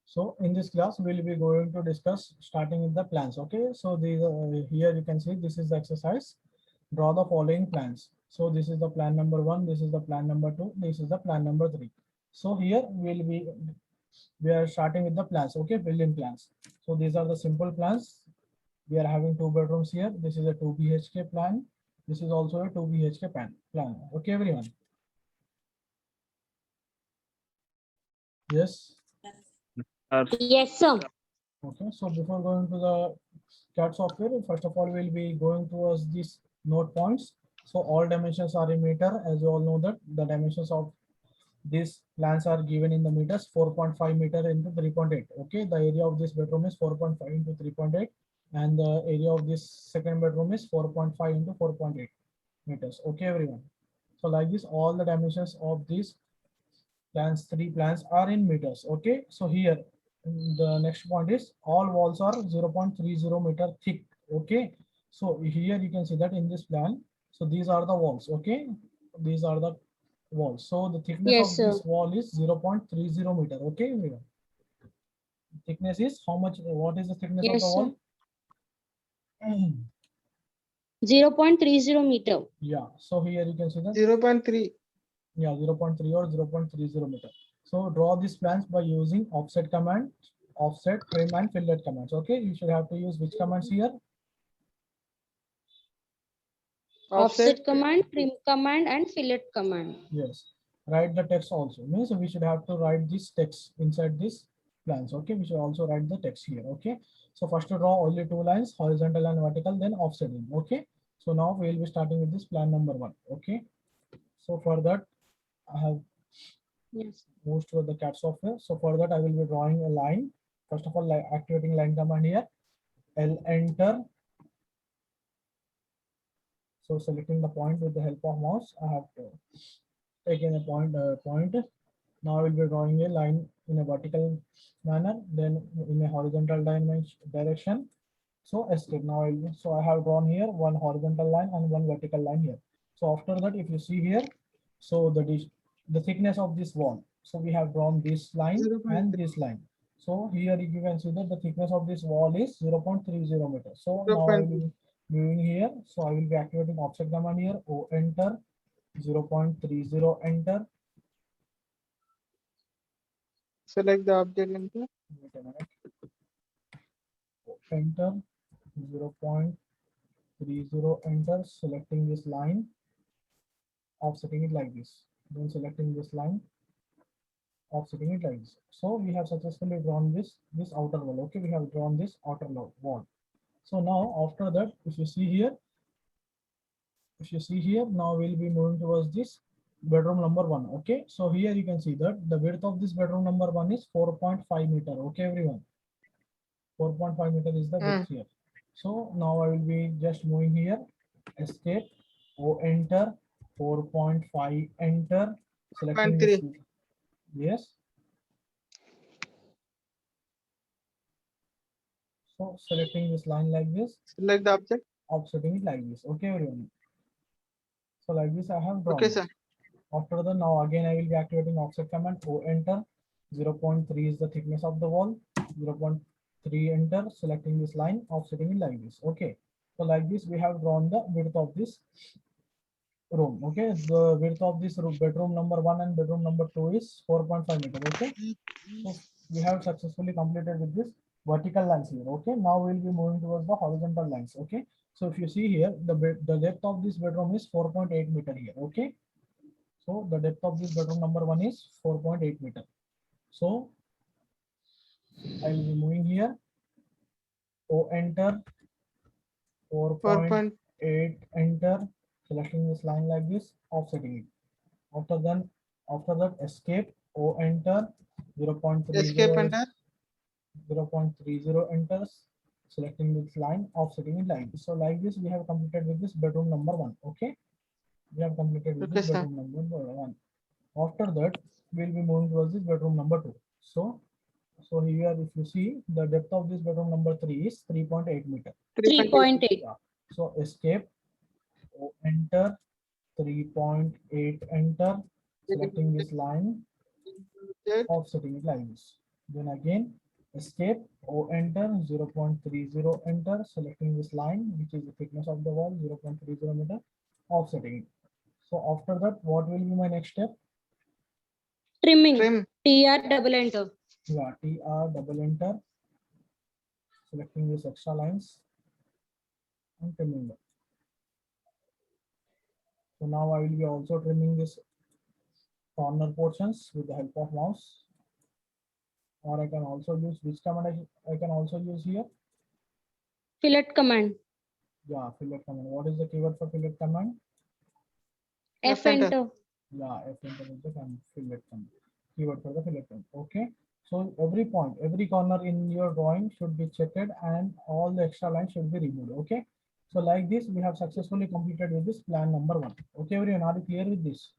So in this class, we'll be going to discuss starting with the plans. Okay. So these here you can see this is the exercise. Draw the following plans. So this is the plan number one. This is the plan number two. This is the plan number three. So here we are starting with the plans. Okay, building plans. So these are the simple plans. We are having two bedrooms here. This is a 2 BHK plan. This is also a 2 BHK plan. Okay, everyone. Yes. Yes, sir. Okay, so before going to the CAD software, first of all, we'll be going towards these note points. So all dimensions are in meter. As you all know that the dimensions of these plans are given in the meters, 4.5 meter into 3.8. Okay, the area of this bedroom is 4.5 into 3.8, and the area of this second bedroom is 4.5 into 4.8 meters. Okay, everyone. So like this, all the dimensions of these three plans are in meters. Okay, so here the next point is all walls are 0.30 meter thick. Okay, so here you can see that in this plan, so these are the walls. Okay, these are the walls. So the thickness Yes, of sir. this wall is 0.30 meter. Okay, everyone. Thickness is how much? What is the thickness of the Yes, sir. wall? 0.30 meter. Yeah, so here you can see that 0.3. yeah, 0.3 or 0.30 meter. So draw these plans by using offset command, offset, trim, and fillet commands. Okay, you should have to use which commands here? Offset command, trim command, and fillet command. Yes. Write the text also. Means we should have to write this text inside this plans. Okay, we should also write the text here. Okay. So first to draw only two lines, horizontal and vertical, then offsetting. Okay. So now we will be starting with this plan number one. Okay. So for that, I have Yes. moved to the CAD software. So for that, I will be drawing a line. First of all, like activating line command here. L enter. So selecting the point with the help of mouse, I have taken a point. Now I will be drawing a line in a vertical manner, then in a horizontal direction. So escape. Now so I have drawn here one horizontal line and one vertical line here. So after that, if you see here, so the thickness of this wall. So we have drawn this line and this line. So here you can see that the thickness of this wall is 0.30 meters. So now I will be moving here. So I will be activating offset command here. O enter 0.30 enter. Select the object enter. Wait a minute. Enter 0.30 enter, selecting this line, offsetting it like this, then selecting this line, offsetting it like this. So we have successfully drawn this outer wall. Okay, we have drawn this outer wall. So now after that, if you see here, now we'll be moving towards this bedroom number one. Okay, so here you can see that the width of this bedroom number one is 4.5 meter. Okay, everyone. 4.5 meter is the width here. So now I will be just moving here, escape, O enter, 4.5 enter, selecting this. 0.3. Yes. So selecting this line like this, Select the object. offsetting it like this. Okay, everyone. So like this I have drawn. Okay, sir. After the now again I will be activating offset command, O enter, 0.3 is the thickness of the wall, 0.3 enter, selecting this line, offsetting it like this. Okay. So like this we have drawn the width of this room. Okay, the width of this bedroom number one and bedroom number two is 4.5 meter. Okay, so we have successfully completed with this vertical lines here. Okay, now we'll be moving towards the horizontal lines. Okay, so if you see here, the depth of this bedroom is 4.8 meter here. Okay, so the depth of this bedroom number one is 4.8 meter. So I will be moving here. O enter, 4.8 enter, selecting this line like this, offsetting it. After that escape, O enter, 0.30 Escape enter. 0.30 enters, selecting this line, offsetting it like this. So like this we have completed with this bedroom number one. Okay, we have completed with Okay, this sir. bedroom number one. After that we'll be moving towards this bedroom number two. So here if you see, the depth of this bedroom number three is 3.8 meter. 3.8. Yeah. So escape, O enter, 3.8 enter, selecting this line, offsetting it like this. Then again escape, O enter, 0.30 enter, selecting this line, which is the thickness of the wall, 0.30 meter, offsetting it. So after that, what will be my next step? Trimming. Trim. TR double enter. Yeah, TR double enter, selecting these extra lines and trimming them. So now I will be also trimming this corner portions with the help of mouse. Or I can also use which command I can also use here. Fillet command. Yeah, fillet command. What is the keyword for fillet command? F F enter. enter. Yeah, F enter is the fillet command. Keyword for the fillet command. Okay. So every point, every corner in your drawing should be checked and all the extra lines should be removed. Okay. So like this, we have successfully completed with this plan number 1. Okay, everyone, are you clear with this?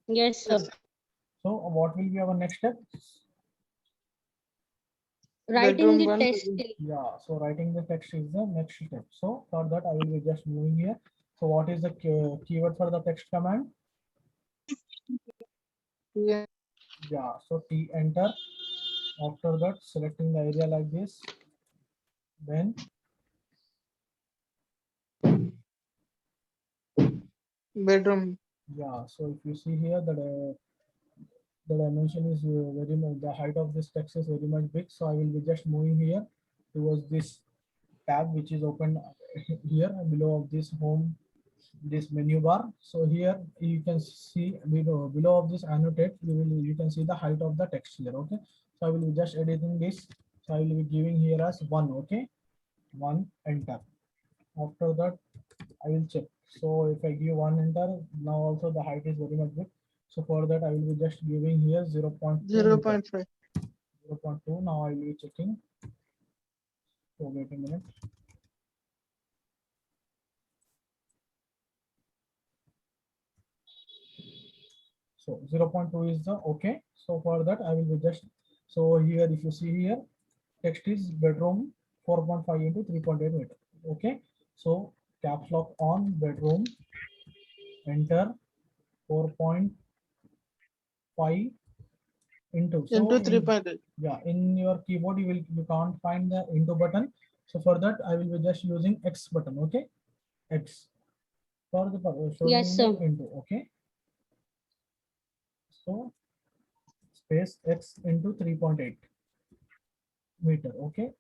Yes, sir. Yes. So what will be our next step? Writing Bedroom the 1. test. Yeah, so writing the text is the next step. So for that, I will be just moving here. So what is the keyword for the text command? Yeah. Yeah, so T enter. After that, selecting the area like this. Then Bedroom. yeah, so if you see here that the dimension is very much, the height of this text is very much big. So I will be just moving here towards this tab which is open here below of this home, this menu bar. So here you can see below of this annotate, you can see the height of the text here. Okay, so I will be just editing this. So I will be giving here as 1. Okay, 1 enter. After that, I will check. So if I give 1 enter, now also the height is very much big. So for that, I will be just giving here 0.2 meter. 0.5. 0.2. Now I will be checking. So wait a minute. So 0.2 is the okay. So for that, I will be just, so here if you see here, text is bedroom 4.5 into 3.8 meter. Okay. So caps lock on bedroom, enter 4.5 into. So Into in, 3.8. yeah, in your keyboard you can't find the into button. So for that, I will be just using X button. Okay, X for the showing Yes, sir. into. Okay, so space X into 3.8 meter. Okay,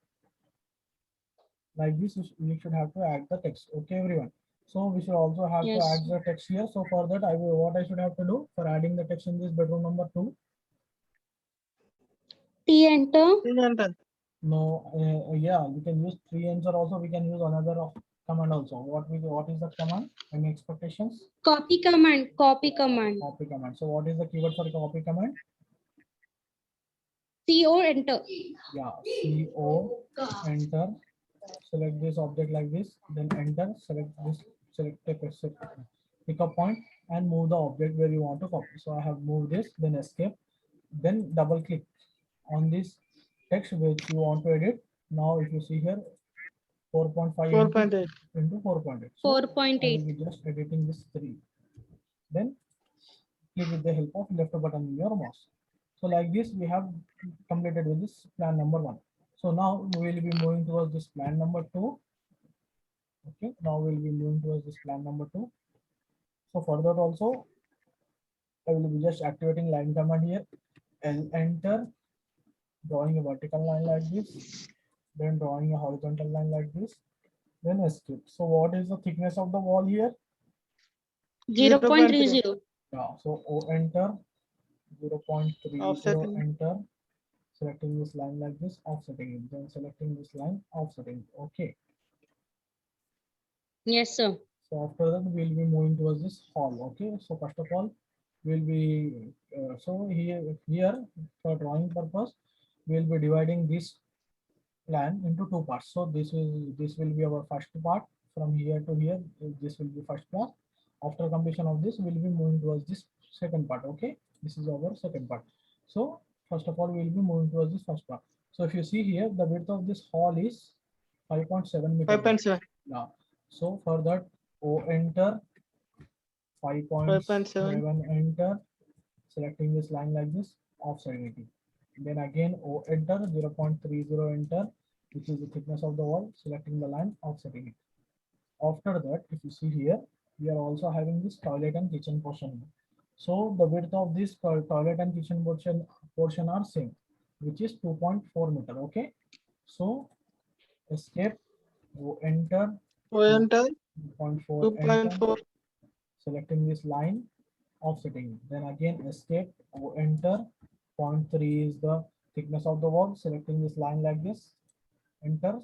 like this you should have to add the text. Okay, everyone. So we should also have to Yes. add the text here. So for that, what I should have to do for adding the text in this bedroom number 2. T enter. T enter. No, yeah, we can use 3 answer also. We can use another command also. What is the command? Any expectations? Copy command. Copy command. Copy command. So what is the keyword for copy command? CO enter. Yeah, CO enter. Select this object like this. Then enter. Select this. Select pick up point and move the object where you want to copy. So I have moved this. Then escape. Then double click on this text which you want to edit. Now if you see here, 4.5 4.8. into 4.8. So 4.8. I will be just editing this 3. Then click with the help of left button in your mouse. So like this, we have completed with this plan number 1. So now we will be moving towards this plan number 2. Okay, now we'll be moving towards this plan number 2. So for that also, I will be just activating line command here. L enter, drawing a vertical line like this, then drawing a horizontal line like this, then escape. So what is the thickness of the wall here? 0.30. Yeah, so O enter, 0.30 Offsetting. enter, selecting this line like this, offsetting it, then selecting this line, offsetting it. Okay. Yes, sir. So after that, we'll be moving towards this hall. Okay. So first of all, we'll be so here for drawing purpose, we'll be dividing this plan into 2 parts. So this will be our first part from here to here. This will be first part. After completion of this, we'll be moving towards this second part. Okay, this is our second part. So first of all, we'll be moving towards this first part. So if you see here, the width of this hall is 5.7 meters. 5.7. Yeah. So for that, O enter, 5.7 enter, selecting this line like this, offsetting it. Then again O enter 0.30 enter, which is the thickness of the wall, selecting the line, offsetting it. After that, if you see here, we are also having this toilet and kitchen portion. So the width of this toilet and kitchen portion are same, which is 2.4 meter. Okay. So escape, go enter, enter 2.4 enter, 2.4. selecting this line, offsetting. Then again escape, go enter, 0.3 is the thickness of the wall, selecting this line like this, enter,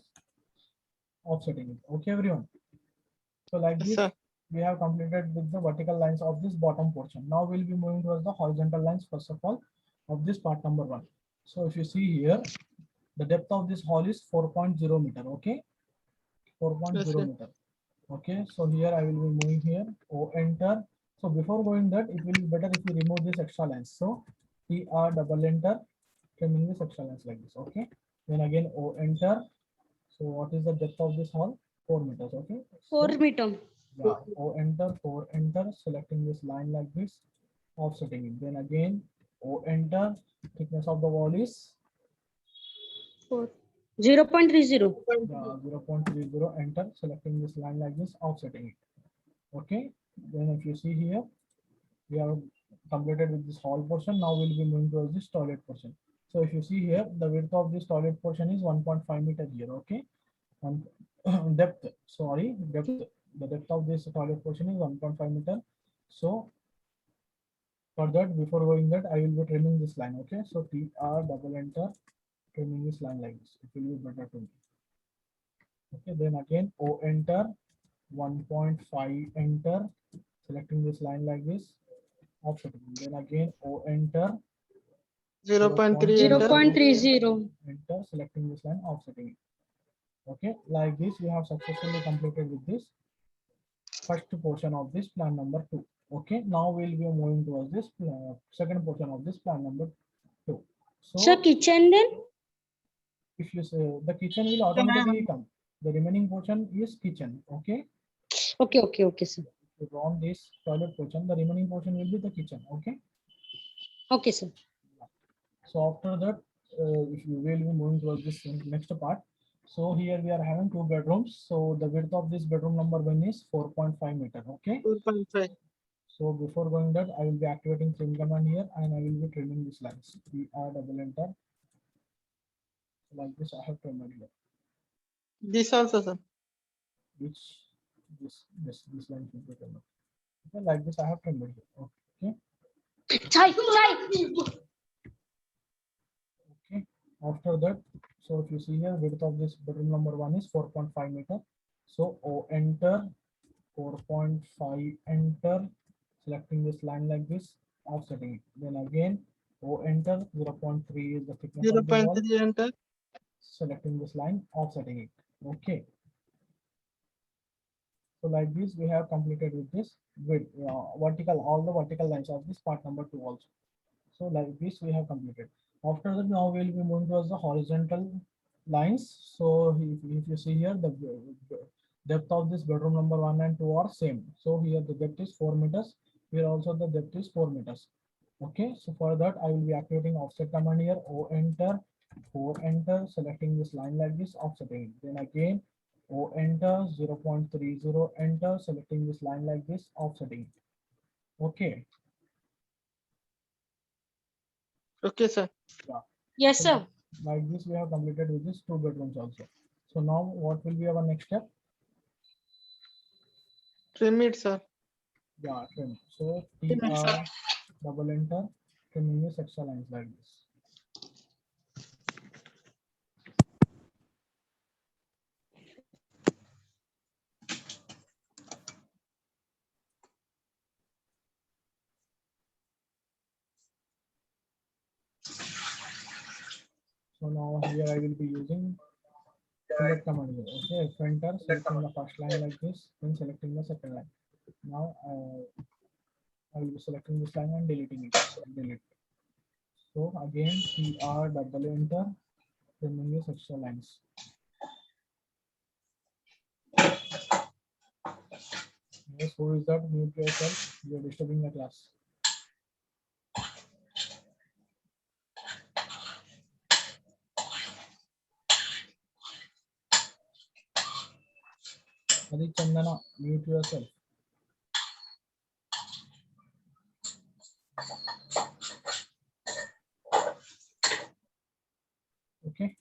offsetting it. Okay, everyone. So like Yes, this, sir. we have completed with the vertical lines of this bottom portion. Now we'll be moving towards the horizontal lines first of all of this part number 1. So if you see here, the depth of this hall is 4.0 meter. Okay, 4.0 Yes, sir. meter. Okay, so here I will be moving here. O enter. So before going that, it will be better if you remove this extra lines. So TR double enter, trimming this extra lines like this. Okay, then again O enter. So what is the depth of this hall? 4 meters. Okay, 4 so meter. yeah, O enter, 4 enter, selecting this line like this, offsetting it. Then again, O enter, thickness of the wall is 0.30. 0.30, enter, selecting this line like this, offsetting it. Okay, then if you see here, we have completed with this hall portion. Now we'll be moving towards this toilet portion. So if you see here, the width of this toilet portion is 1.5 meter here. Okay, and depth, sorry, depth, the depth of this toilet portion is 1.5 meter. So for that, before going that, I will be trimming this line. Okay, so TR double enter, trimming this line like this. It will be better to me. Okay, then again O enter, 1.5 enter, selecting this line like this, offsetting. Then again O enter, 0.3 enter. 0.30. enter, selecting this line, offsetting it. Okay, like this, we have successfully completed with this first portion of this plan number 2. Okay, now we'll be moving towards this second portion of this plan number 2. So Sir, kitchen then? if you say the kitchen will automatically come, the remaining portion is kitchen. Okay, Okay, sir. if you round this toilet portion, the remaining portion will be the kitchen. Okay, Okay, sir. so after that, if you will be moving towards this next part. So here we are having 2 bedrooms. So the width of this bedroom number 1 is 4.5 meter. Okay, 4.5. so before going that, I will be activating trim command here and I will be trimming these lines. TR double enter. Like this, I have trimmed here. This also, sir. Which this line should be trimmed. Okay, like this, I have trimmed here. Okay. Okay. After that, so if you see here, width of this bedroom number 1 is 4.5 meter. So O enter, 4.5 enter, selecting this line like this, offsetting it. Then again, O enter, 0.3 is the thickness of the wall, 0.3 enter. selecting this line, offsetting it. Okay. So like this, we have completed with this with vertical, all the vertical lines of this part number 2 also. So like this, we have completed. After that, now we'll be moving towards the horizontal lines. So if you see here, the depth of this bedroom number 1 and 2 are same. So here the depth is 4 meters. Here also the depth is 4 meters. Okay, so for that, I will be activating offset command here. O enter, 4 enter, selecting this line like this, offsetting. Then again, O enter, 0.30 enter, selecting this line like this, offsetting. Okay. Okay, sir. Yes, So sir. like this, we have completed with this 2 bedrooms also. So now what will be our next step? Trim it, sir. Yeah, trim. So Trim it, sir. TR double enter, trimming this extra lines like this. So now here I will be using select command here. Okay, enter, selecting the first line like this, then selecting the second line. Now I will be selecting this line and deleting it. Delete. So again, TR double enter, trimming these extra lines. Yes, who is that? Mute yourself. You are disturbing the class. Adi Chandana, mute yourself. Okay.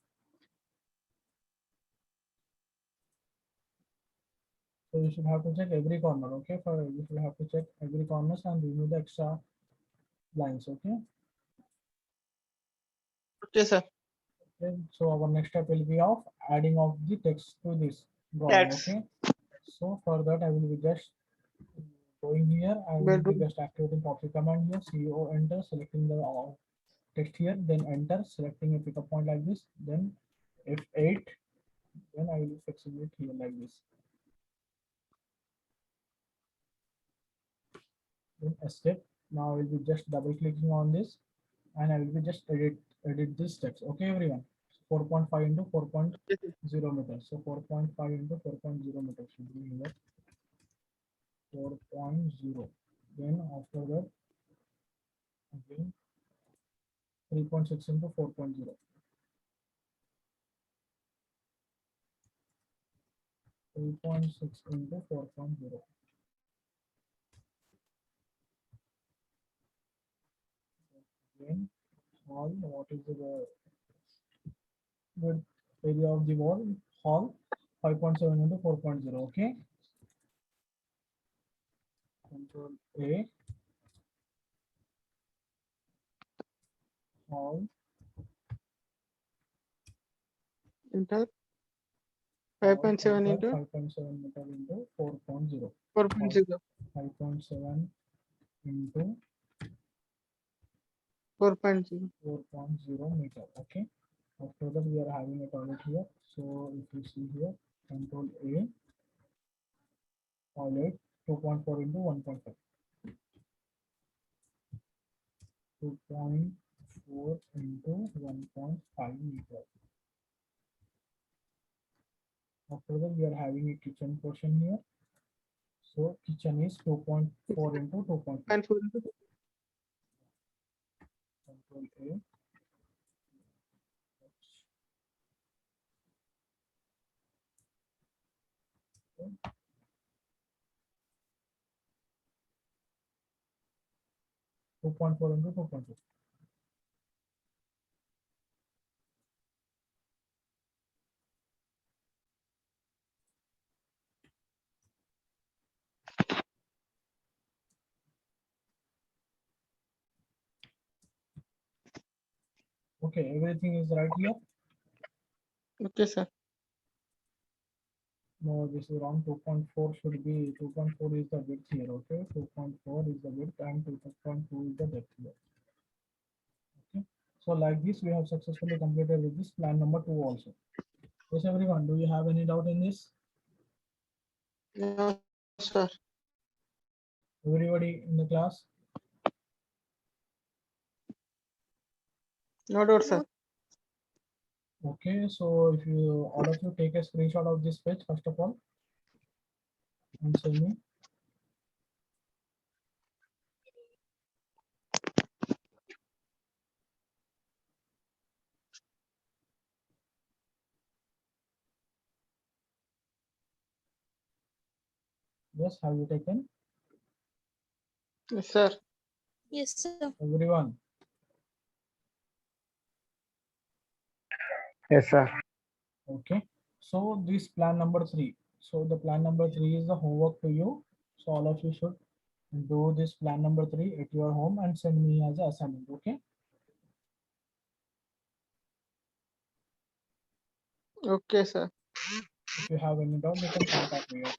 So you should have to check every corner. Okay. For you should have to check every corners and remove the extra lines. Okay. Okay, sir. Okay. So our next step will be of adding of the text to this drawing. Yes. Okay. So for that I will be just going here. I will be Bedroom. just activating copy command here. CO enter, selecting the text here, then enter, selecting a pickup point like this, then F8, then I will fix it here like this. Then escape. Now I will be just double clicking on this and I will be just edit this text. Okay, everyone. 4.5 into 4.0 meters. So 4.5 into 4.0 meters should be here. 4.0. Then after that, again 3.6 into 4.0. 3.6 into 4.0. Again, hall, what is the width area of the wall? Hall, 5.7 into 4.0. Okay. Control A. Hall. Enter. 5.7 into 5.7 meter into 4.0. 4.0. 5.7 into 4.0. 4.0 meter. Okay. After that, we are having a toilet here. So if you see here, Control A, toilet 2.4 into 1.5. 2.4 into 1.5 meter. After that, we are having a kitchen portion here. So kitchen is 2.4 into 2.5. 2.4 into Control A. 2.4 into 2.2. Okay, everything is right here. Okay, sir. No, this is wrong. 2.4 should be 2.4 is the width here. Okay, 2.4 is the width and 2.2 is the depth here. Okay, so like this, we have successfully completed with this plan number 2 also. Yes, everyone, do you have any doubt in this? No, sir. Everybody in the class? No doubt, sir. Okay, so if you all of you take a screenshot of this page first of all and send me. Yes, have you taken? Yes, sir. Yes, sir. Everyone. Yes, sir. Okay, so this plan number 3. So the plan number 3 is the homework to you. So all of you should do this plan number 3 at your home and send me as an assignment. Okay. Okay, sir. If you have any doubt, you can contact me. Okay.